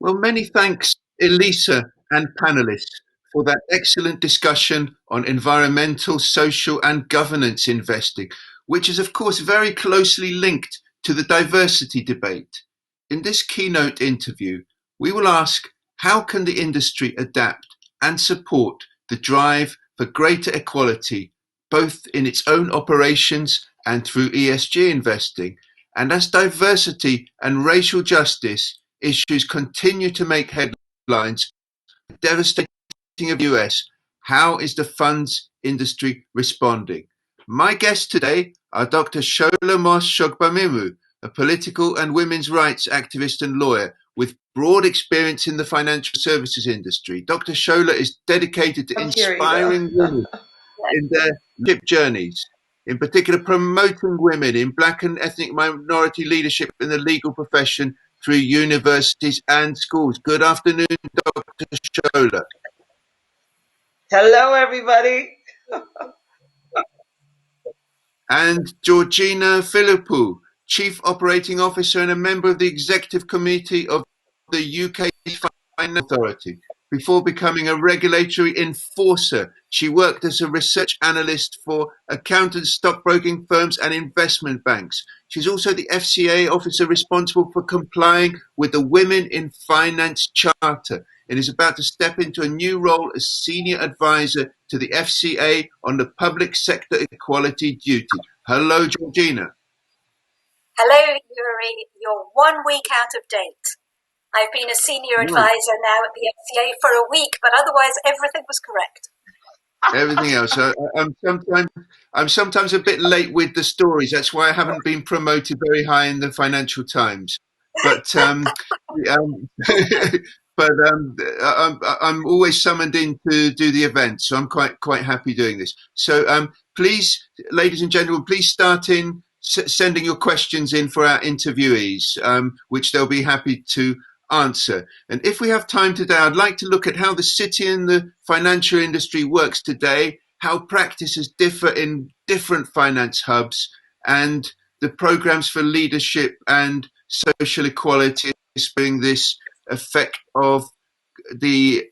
Well, many thanks, Elisa and panelists, for that excellent discussion on environmental, social, and governance investing, which is, of course, very closely linked to the diversity debate. In this keynote interview, we will ask, how can the industry adapt and support the drive for greater equality, both in its own operations and through ESG investing? And as diversity and racial justice issues continue to make headlines, devastating of the US, how is the funds industry responding? My guests today are Dr. Shola Mos-Shogbamimu, a political and women's rights activist and lawyer with broad experience in the financial services industry. Dr. Shola is dedicated to inspiring women in their leadership journeys, in particular promoting women in black and ethnic minority leadership in the legal profession through universities and schools. Good afternoon, Dr. Shola. Hello, everybody. And Geogina Philippou, Chief Operating Officer and a member of the Executive Committee of the UK Finance Authority. Before becoming a regulatory enforcer, she worked as a research analyst for accountants, stockbroking firms, and investment banks. She's also the FCA officer responsible for complying with the Women in Finance Charter and is about to step into a new role as senior advisor to the FCA on the public sector equality duty. Hello, Georgina. Hello, Yuri. You're 1 week out of date. I've been a senior advisor now at the FCA for a week, but otherwise everything was correct. Everything else. I'm sometimes a bit late with the stories. That's why I haven't been promoted very high in the Financial Times. But I'm always summoned in to do the event, so I'm quite happy doing this. So please, ladies and gentlemen, please start in sending your questions in for our interviewees, which they'll be happy to answer. And if we have time today, I'd like to look at how the city and the financial industry works today, how practices differ in different finance hubs, and the programs for leadership and social equality bring this effect of the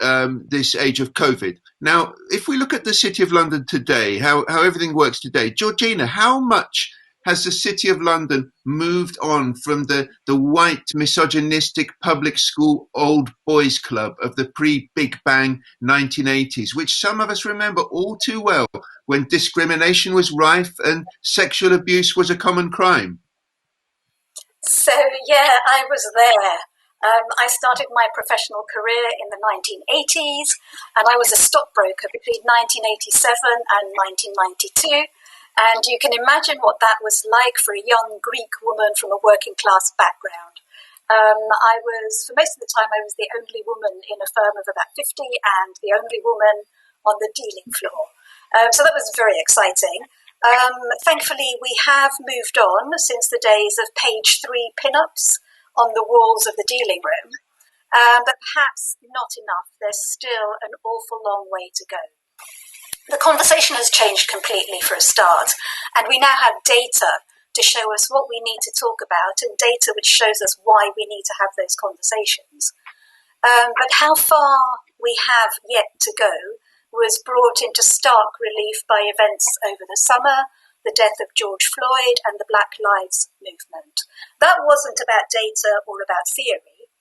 this age of COVID. Now, if we look at the City of London today, how everything works today, Georgina, how much has the City of London moved on from the white, misogynistic public school old boys club of the pre-Big Bang 1980s, which some of us remember all too well, when discrimination was rife and sexual abuse was a common crime? So, yeah, I was there. I started my professional career in the 1980s, and I was a stockbroker between 1987 and 1992. And you can imagine what that was like for a young Greek woman from a working class background. For most of the time, I was the only woman in a firm of about 50 and the only woman on the dealing floor. So that was very exciting. Thankfully, we have moved on since the days of page 3 pin-ups on the walls of the dealing room. But perhaps not enough. There's still an awful long way to go. The conversation has changed completely for a start, and we now have data to show us what we need to talk about and data which shows us why we need to have those conversations. But how far we have yet to go was brought into stark relief by events over the summer, the death of George Floyd and the Black Lives Movement. That wasn't about data or about theory.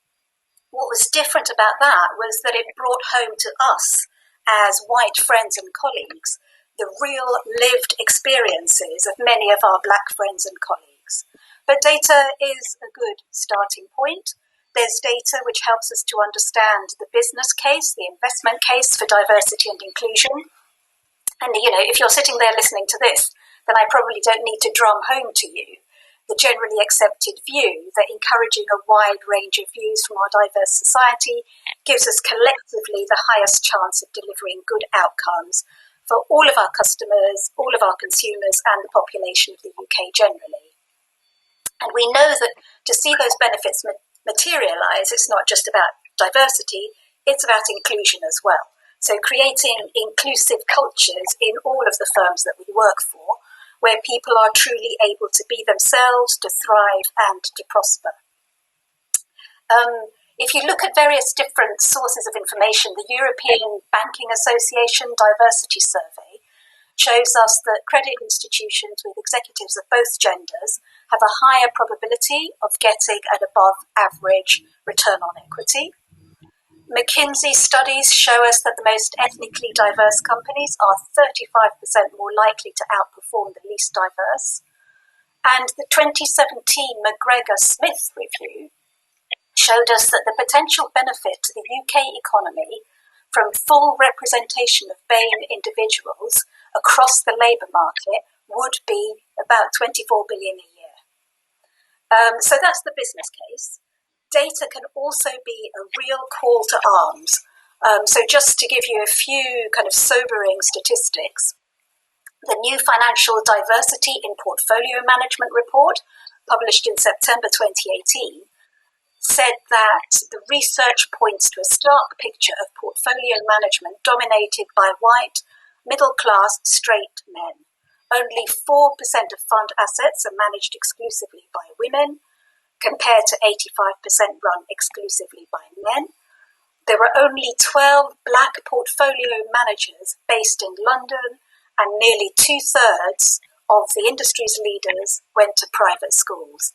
What was different about that was that it brought home to us, as white friends and colleagues, the real lived experiences of many of our black friends and colleagues. But data is a good starting point. There's data which helps us to understand the business case, the investment case for diversity and inclusion. And, if you're sitting there listening to this, then I probably don't need to drum home to you the generally accepted view that encouraging a wide range of views from our diverse society gives us collectively the highest chance of delivering good outcomes for all of our customers, all of our consumers, and the population of the UK generally. And we know that to see those benefits materialise, it's not just about diversity, it's about inclusion as well. So creating inclusive cultures in all of the firms that we work for, where people are truly able to be themselves, to thrive, and to prosper. If you look at various different sources of information, the European Banking Association Diversity Survey shows us that credit institutions with executives of both genders have a higher probability of getting an above average return on equity. McKinsey studies show us that the most ethnically diverse companies are 35% more likely to outperform the least diverse. And the 2017 McGregor-Smith review showed us that the potential benefit to the UK economy from full representation of BAME individuals across the labour market would be about 24 billion a year. So that's the business case. Data can also be a real call to arms. So just to give you a few kind of sobering statistics, the new Financial Diversity in Portfolio Management report, published in September 2018, said that the research points to a stark picture of portfolio management dominated by white, middle-class, straight men. Only 4% of fund assets are managed exclusively by women, compared to 85% run exclusively by men. There are only 12 black portfolio managers based in London, and nearly 2/3 of the industry's leaders went to private schools.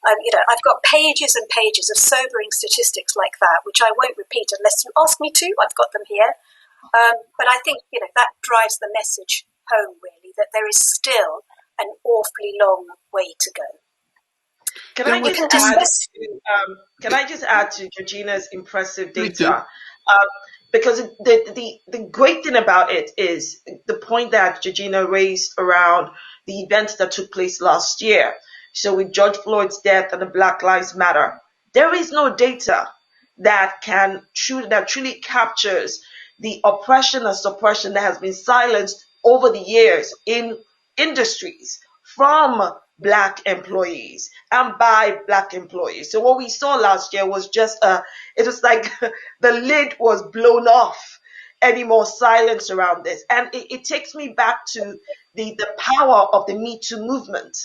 I've got pages and pages of sobering statistics like that, which I won't repeat unless you ask me to. I've got them here. But I think that drives the message home, really, that there is still an awfully long way to go. Can I just add to Georgina's impressive data? Because the great thing about it is the point that Georgina raised around the events that took place last year. So with George Floyd's death and the Black Lives Matter, there is no data that truly captures the oppression and suppression that has been silenced over the years in industries from Black employees and by Black employees. So what we saw last year was just it was like the lid was blown off. Any more silence around this, and it takes me back to the power of the Me Too movement.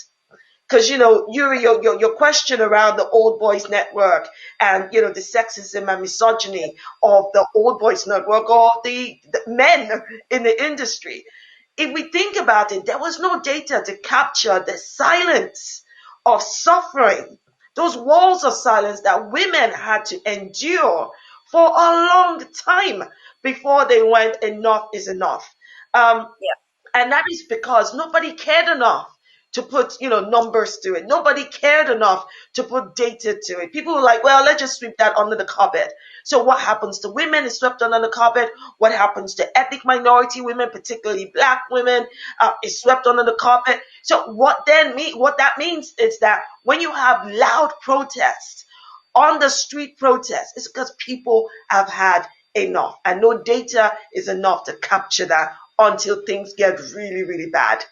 Because Yuri, your question around the Old Boys Network and the sexism and misogyny of the Old Boys Network or the men in the industry. If we think about it, there was no data to capture the silence of suffering, those walls of silence that women had to endure for a long time before they went, enough is enough. And that is because nobody cared enough to put, numbers to it. Nobody cared enough to put data to it. People were like, well, let's just sweep that under the carpet. So what happens to women is swept under the carpet. What happens to ethnic minority women, particularly Black women, is swept under the carpet. So what that means is that when you have loud protests, on the street protests, it's because people have had enough. And no data is enough to capture that until things get really, really bad.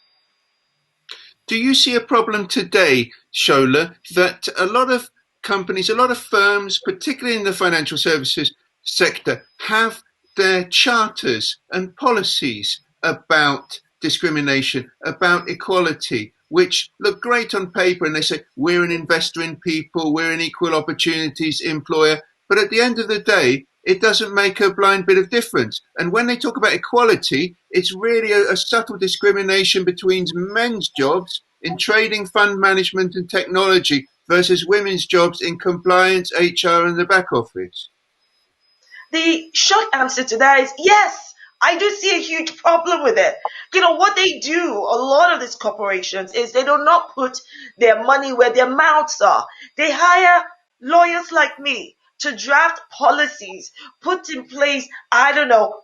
Do you see a problem today, Shola, that a lot of companies, a lot of firms, particularly in the financial services sector, have their charters and policies about discrimination, about equality, which look great on paper, and they say, we're an investor in people, we're an equal opportunities employer, but at the end of the day, it doesn't make a blind bit of difference. And when they talk about equality, it's really a subtle discrimination between men's jobs in trading, fund management and technology versus women's jobs in compliance, HR and the back office. The short answer to that is yes. I do see a huge problem with it. What they do, a lot of these corporations, is they do not put their money where their mouths are. They hire lawyers like me to draft policies, put in place,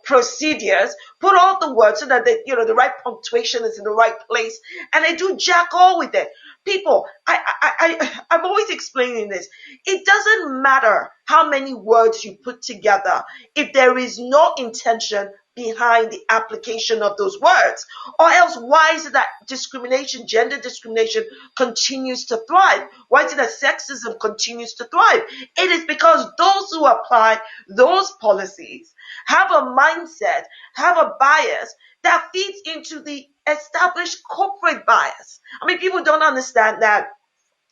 procedures, put all the words so that the right punctuation is in the right place, and they do jack all with it. People, I'm always explaining this. It doesn't matter how many words you put together if there is no intention behind the application of those words. Or else, why is it that gender discrimination continues to thrive? Why is it that sexism continues to thrive? It is because those who apply those policies have a mindset, have a bias that feeds into the established corporate bias. People don't understand that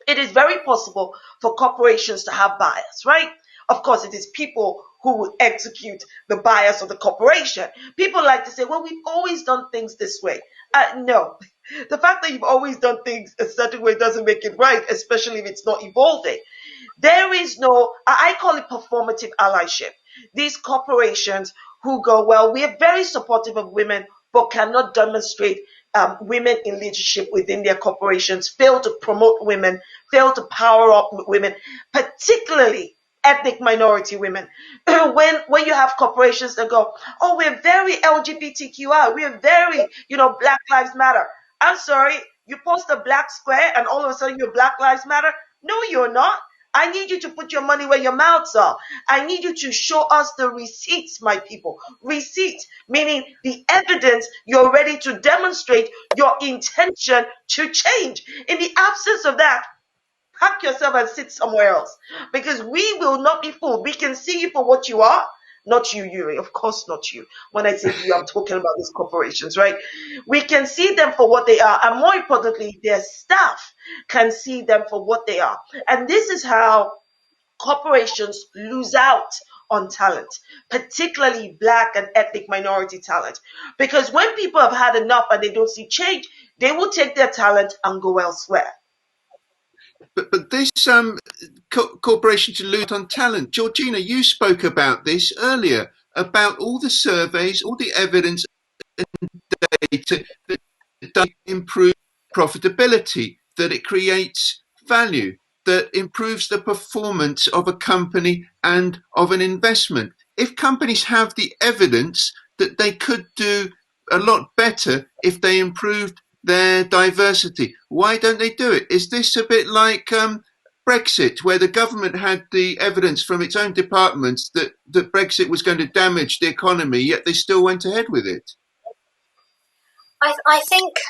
it is very possible for corporations to have bias, right? Of course, it is people who will execute the bias of the corporation. People like to say, well, we've always done things this way. No, the fact that you've always done things a certain way doesn't make it right, especially if it's not evolving. There is no, I call it performative allyship. These corporations who go, well, we are very supportive of women, but cannot demonstrate women in leadership within their corporations, fail to promote women, fail to power up women, particularly ethnic minority women. when you have corporations that go, oh, we're very LGBTQI, we're very, Black Lives Matter. I'm sorry, you post a black square and all of a sudden you're Black Lives Matter? No, you're not. I need you to put your money where your mouths are. I need you to show us the receipts, my people. Receipts, meaning the evidence you're ready to demonstrate your intention to change. In the absence of that, pack yourself and sit somewhere else, because we will not be fooled. We can see you for what you are. Not you, Yuri. Of course not you. When I say you, I'm talking about these corporations, right? We can see them for what they are. And more importantly, their staff can see them for what they are. And this is how corporations lose out on talent, particularly Black and ethnic minority talent. Because when people have had enough and they don't see change, they will take their talent and go elsewhere. But this corporation to lose on talent, Georgina, you spoke about this earlier, about all the surveys, all the evidence and data that does improve profitability, that it creates value, that improves the performance of a company and of an investment. If companies have the evidence that they could do a lot better if they improved their diversity, why don't they do it? Is this a bit like Brexit, where the government had the evidence from its own departments that Brexit was going to damage the economy, yet they still went ahead with it? I think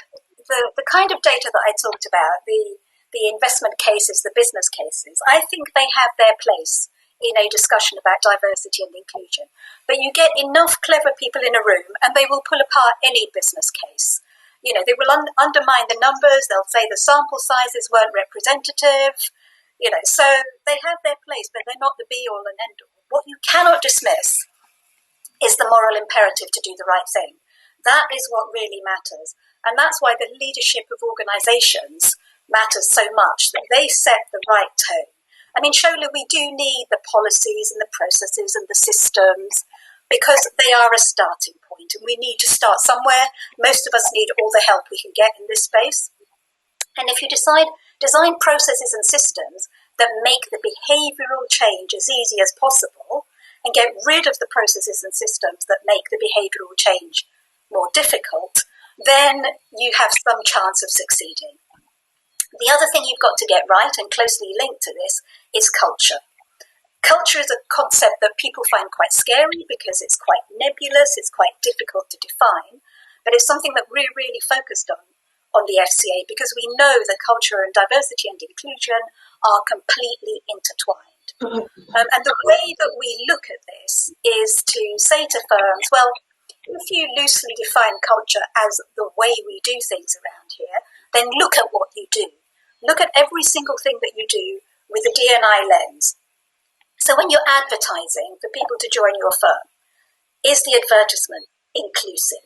the kind of data that I talked about, the investment cases, the business cases, I think they have their place in a discussion about diversity and inclusion. But you get enough clever people in a room and they will pull apart any business case. They will undermine the numbers. They'll say the sample sizes weren't representative. So they have their place, but they're not the be-all and end-all. What you cannot dismiss is the moral imperative to do the right thing. That is what really matters. And that's why the leadership of organizations matters so much, that they set the right tone. I mean, Shola, we do need the policies and the processes and the systems, because they are a starting point, and we need to start somewhere. Most of us need all the help we can get in this space. And if you design processes and systems that make the behavioral change as easy as possible and get rid of the processes and systems that make the behavioral change more difficult, then you have some chance of succeeding. The other thing you've got to get right, and closely linked to this, is culture. Culture is a concept that people find quite scary because it's quite nebulous, it's quite difficult to define, but it's something that we're really focused on the FCA, because we know that culture and diversity and inclusion are completely intertwined. And the way that we look at this is to say to firms, well, if you loosely define culture as the way we do things around here, then look at what you do. Look at every single thing that you do with a D&I lens. So when you're advertising for people to join your firm, is the advertisement inclusive?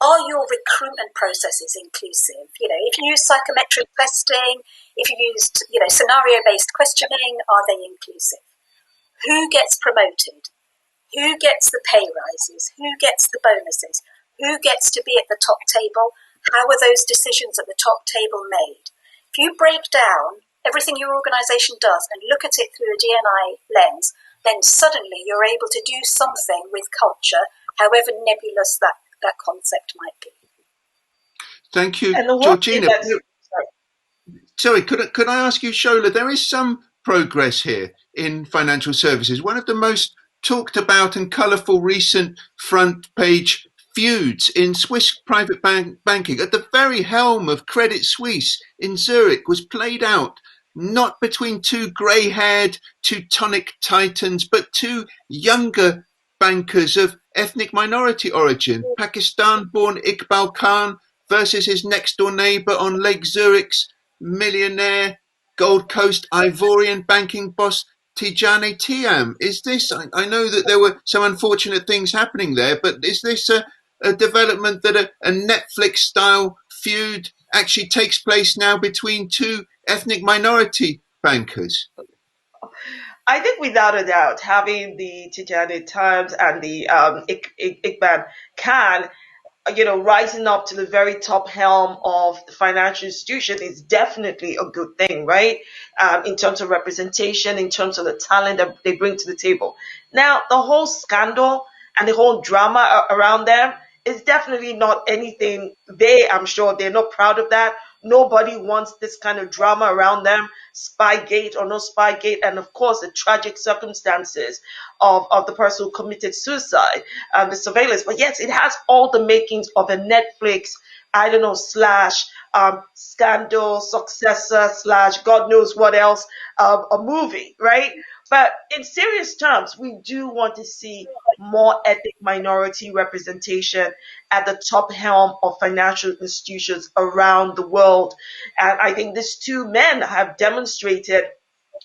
Are your recruitment processes inclusive? If you use psychometric testing, if you used, scenario-based questioning, are they inclusive? Who gets promoted? Who gets the pay rises? Who gets the bonuses? Who gets to be at the top table? How are those decisions at the top table made? If you break down everything your organization does and look at it through a D&I lens, then suddenly you're able to do something with culture, however nebulous that concept might be. Thank you, Georgina. Sorry, could I ask you, Shola, there is some progress here in financial services. One of the most talked about and colourful recent front page feuds in Swiss private banking at the very helm of Credit Suisse in Zurich was played out not between two grey-haired Teutonic titans, but two younger bankers of ethnic minority origin. Pakistan-born Iqbal Khan versus his next-door neighbour on Lake Zurich's millionaire Gold Coast Ivorian banking boss Tijani Tiam. Is this, I know that there were some unfortunate things happening there, but is this a development that a Netflix style feud actually takes place now between two ethnic minority bankers? I think without a doubt, having the Tijani Times and the Ikban Khan, rising up to the very top helm of the financial institution is definitely a good thing, right? In terms of representation, in terms of the talent that they bring to the table. Now, the whole scandal and the whole drama around them is definitely not anything I'm sure they're not proud of that. Nobody wants this kind of drama around them, Spygate or no Spygate, and of course the tragic circumstances of the person who committed suicide, the surveillance. But yes, it has all the makings of a Netflix, I don't know, slash scandal successor slash God knows what else, a movie, right? But in serious terms, we do want to see more ethnic minority representation at the top helm of financial institutions around the world. And I think these two men have demonstrated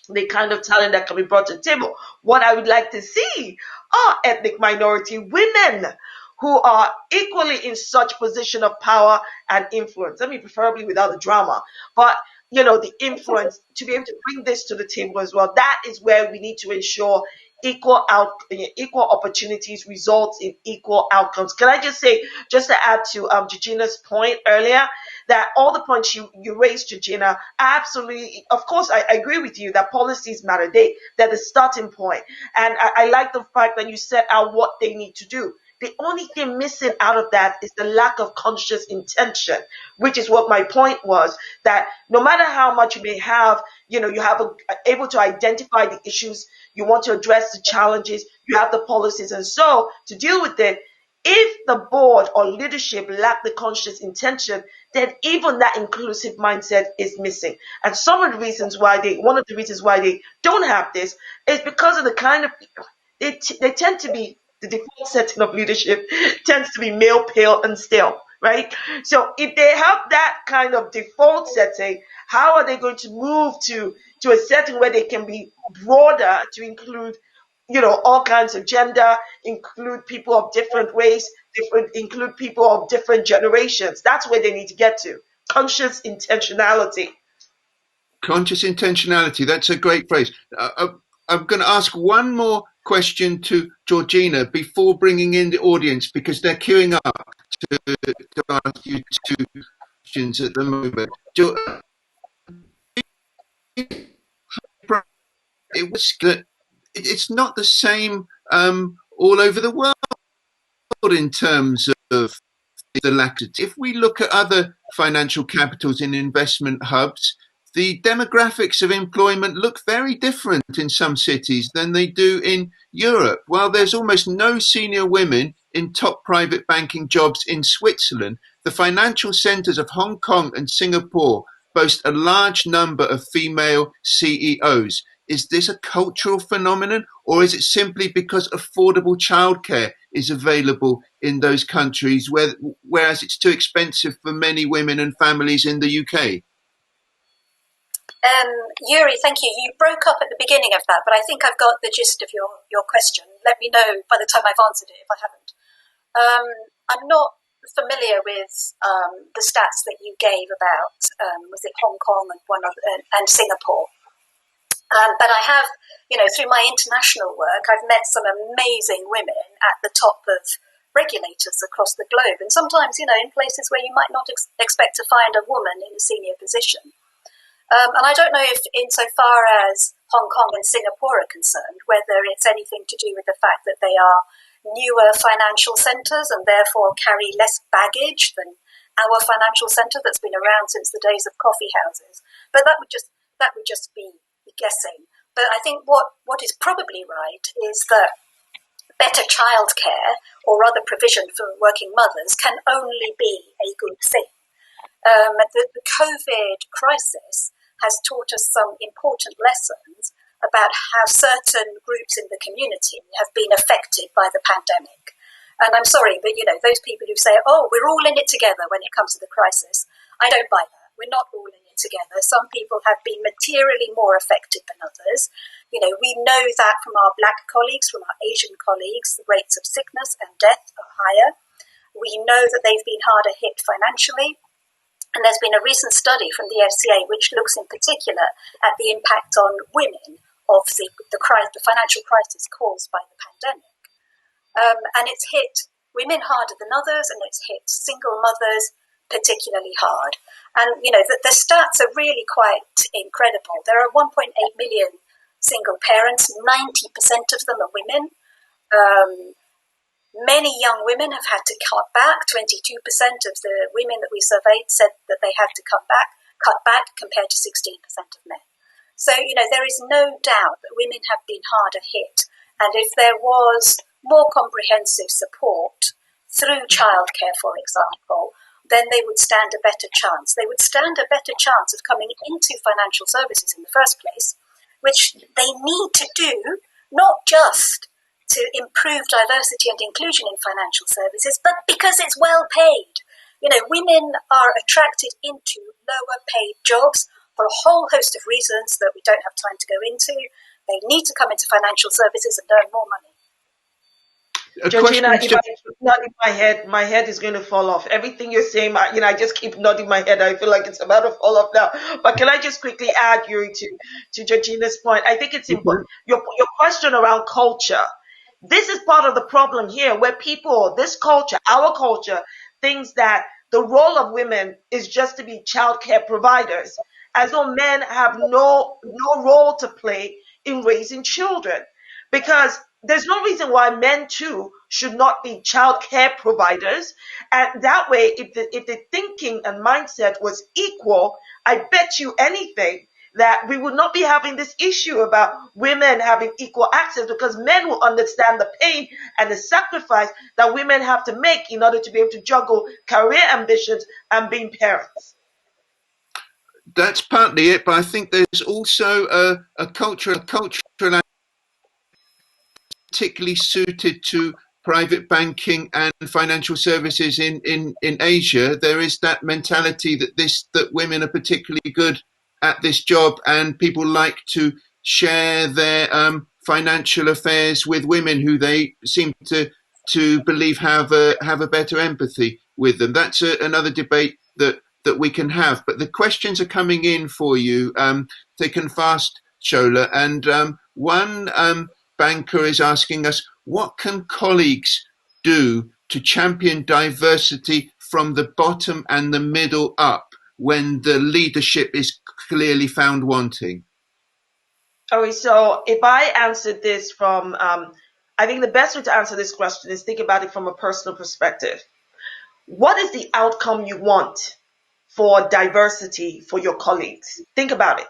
the kind of talent that can be brought to the table. What I would like to see are ethnic minority women who are equally in such position of power and influence. I mean, preferably without the drama, but the influence to be able to bring this to the table as well. That is where we need to ensure equal opportunities results in equal outcomes. Can I just say, just to add to Geogina's point earlier, that all the points you raised, Georgina, absolutely, of course, I agree with you that policies matter. They're the starting point. And I like the fact that you set out what they need to do. The only thing missing out of that is the lack of conscious intention, which is what my point was, that no matter how much you may have, you have able to identify the issues, you want to address the challenges, you have the policies. And so to deal with it, if the board or leadership lack the conscious intention, then even that inclusive mindset is missing. And one of the reasons why they don't have this is because of the kind of, they tend to be, the default setting of leadership tends to be male, pale, and stale, right? So if they have that kind of default setting, how are they going to move to a setting where they can be broader to include, all kinds of gender, include people of different race, include people of different generations? That's where they need to get to. Conscious intentionality. Conscious intentionality. That's a great phrase. I'm going to ask one more question to Georgina before bringing in the audience, because they're queuing up to ask you two questions at the moment. It's not the same all over the world in terms of the laxity. If we look at other financial capitals in investment hubs, the demographics of employment look very different in some cities than they do in Europe. While there's almost no senior women in top private banking jobs in Switzerland, the financial centers of Hong Kong and Singapore boast a large number of female CEOs. Is this a cultural phenomenon, or is it simply because affordable childcare is available in those countries, whereas it's too expensive for many women and families in the UK? Yuri, thank you. You broke up at the beginning of that, but I think I've got the gist of your question. Let me know by the time I've answered it if I haven't. I'm not familiar with the stats that you gave about, was it Hong Kong and Singapore? But I have, through my international work, I've met some amazing women at the top of regulators across the globe. And sometimes, in places where you might not expect to find a woman in a senior position. And I don't know if, insofar as Hong Kong and Singapore are concerned, whether it's anything to do with the fact that they are newer financial centres and therefore carry less baggage than our financial centre that's been around since the days of coffee houses. But that would just be guessing. But I think what is probably right is that better childcare or other provision for working mothers can only be a good thing. The COVID crisis has taught us some important lessons about how certain groups in the community have been affected by the pandemic. And I'm sorry, but those people who say, oh, we're all in it together when it comes to the crisis, I don't buy that. We're not all in it together. Some people have been materially more affected than others. We know that from our Black colleagues, from our Asian colleagues, the rates of sickness and death are higher. We know that they've been harder hit financially. And there's been a recent study from the FCA which looks in particular at the impact on women of the financial crisis caused by the pandemic. And it's hit women harder than others, and it's hit single mothers particularly hard. And, the stats are really quite incredible. There are 1.8 million single parents, 90% of them are women. Many young women have had to cut back. 22% of the women that we surveyed said that they had to cut back compared to 16% of men. So, there is no doubt that women have been harder hit. And if there was more comprehensive support through childcare, for example, then they would stand a better chance. They would stand a better chance of coming into financial services in the first place, which they need to do, not just to improve diversity and inclusion in financial services, but because it's well paid. Women are attracted into lower paid jobs for a whole host of reasons that we don't have time to go into. They need to come into financial services and earn more money. Georgina, if I keep nodding my head is going to fall off. Everything you're saying, I just keep nodding my head. I feel like it's about to fall off now. But can I just quickly add, Yuri, to Georgina's point? I think it's important. Your question around culture. This is part of the problem here, where people, this culture, our culture, thinks that the role of women is just to be childcare providers, as though men have no role to play in raising children. Because there's no reason why men too should not be child care providers. And that way, if the thinking and mindset was equal, I bet you anything that we would not be having this issue about women having equal access, because men will understand the pain and the sacrifice that women have to make in order to be able to juggle career ambitions and being parents. That's partly it, but I think there's also a cultural particularly suited to private banking and financial services in Asia. There is that mentality that women are particularly good at this job, and people like to share their financial affairs with women who they seem to believe have a better empathy with them. That's another debate that we can have. But the questions are coming in for you thick and fast, Shola. And one banker is asking us, what can colleagues do to champion diversity from the bottom and the middle up when the leadership is clearly found wanting? Okay, so if I answered this from, I think the best way to answer this question is think about it from a personal perspective. What is the outcome you want for diversity for your colleagues? Think about it.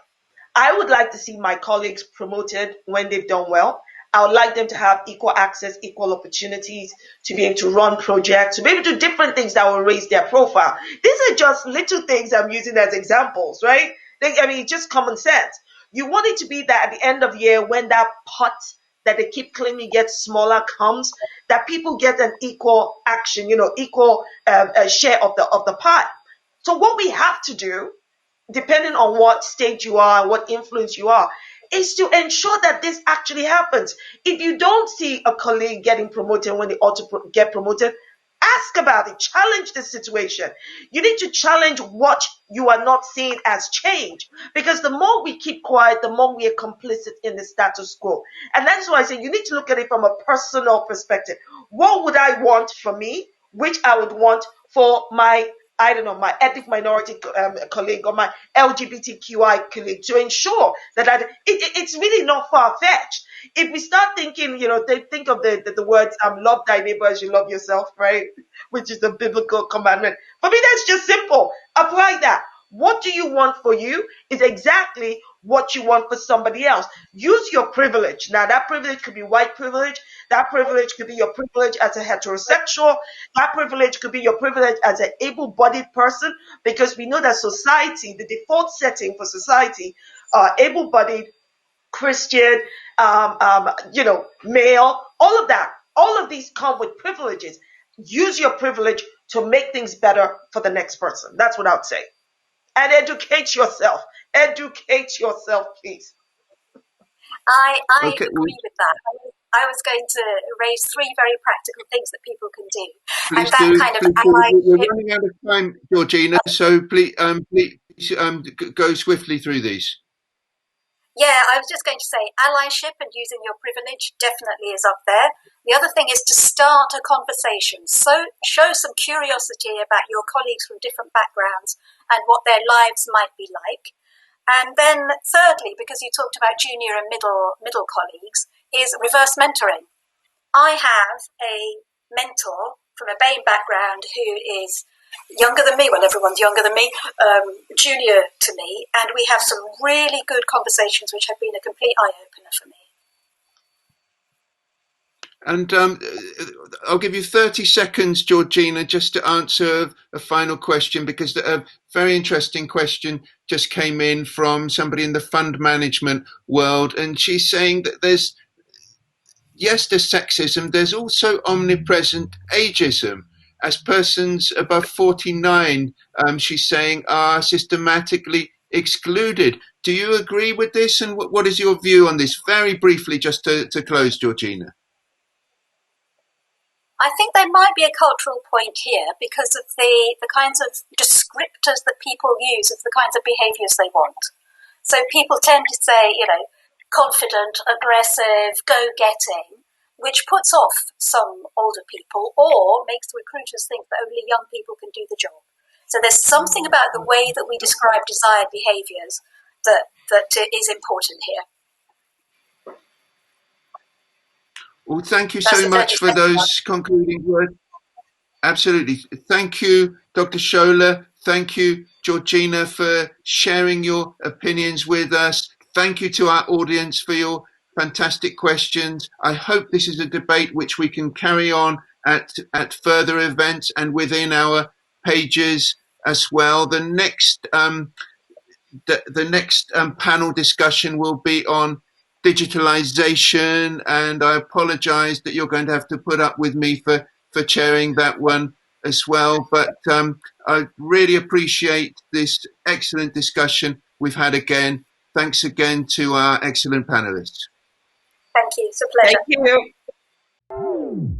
I would like to see my colleagues promoted when they've done well. I would like them to have equal access, equal opportunities, to be able to run projects, to be able to do different things that will raise their profile. These are just little things I'm using as examples, right? Just common sense. You want it to be that at the end of the year, when that pot that they keep claiming gets smaller comes, that people get an equal action, equal share of the pie. So what we have to do, depending on what stage you are, what influence you are, is to ensure that this actually happens. If you don't see a colleague getting promoted when they ought to get promoted, ask about it. Challenge the situation. You need to challenge what you are not seeing as change. Because the more we keep quiet, the more we are complicit in the status quo. And that's why I say you need to look at it from a personal perspective. What would I want for me, which I would want for my ethnic minority colleague or my LGBTQI colleague, to ensure that it's really not far-fetched. If we start thinking, they think of the words, love thy neighbor as you love yourself, right? Which is a biblical commandment. For me, that's just simple. Apply that. What do you want for you is exactly what you want for somebody else. Use your privilege. Now, that privilege could be white privilege. That privilege could be your privilege as a heterosexual. That privilege could be your privilege as an able-bodied person, because we know that society, the default setting for society, able-bodied, Christian, male, all of that. All of these come with privileges. Use your privilege to make things better for the next person. That's what I would say. And educate yourself. Educate yourself, please. I Okay, agree with that. I was going to raise 3 very practical things that people can do. And please that do. kind of Please do. We're allyship. running out of time, Georgina, so please, go swiftly through these. Yeah, I was just going to say allyship and using your privilege definitely is up there. The other thing is to start a conversation. So show some curiosity about your colleagues from different backgrounds and what their lives might be like. And then thirdly, because you talked about junior and middle colleagues, is reverse mentoring. I have a mentor from a BAME background who is younger than me, well, everyone's younger than me, junior to me, and we have some really good conversations which have been a complete eye-opener for me. And I'll give you 30 seconds, Georgina, just to answer a final question, because a very interesting question just came in from somebody in the fund management world, and she's saying that there's sexism, there's also omnipresent ageism. As persons above 49, she's saying, are systematically excluded. Do you agree with this? And what is your view on this? Very briefly, just to close, Georgina. I think there might be a cultural point here because of the kinds of descriptors that people use of the kinds of behaviours they want. So people tend to say, confident, aggressive, go-getting, which puts off some older people or makes recruiters think that only young people can do the job. So there's something about the way that we describe desired behaviours that is important here. Well, thank you so much for those concluding words. Absolutely. Thank you, Dr. Shola. Thank you, Georgina, for sharing your opinions with us. Thank you to our audience for your fantastic questions. I hope this is a debate which we can carry on at further events and within our pages as well. The next panel discussion will be on digitalization, and I apologize that you're going to have to put up with me for chairing that one as well. But I really appreciate this excellent discussion we've had again. Thanks again to our excellent panelists. Thank you. It's a pleasure. Thank you.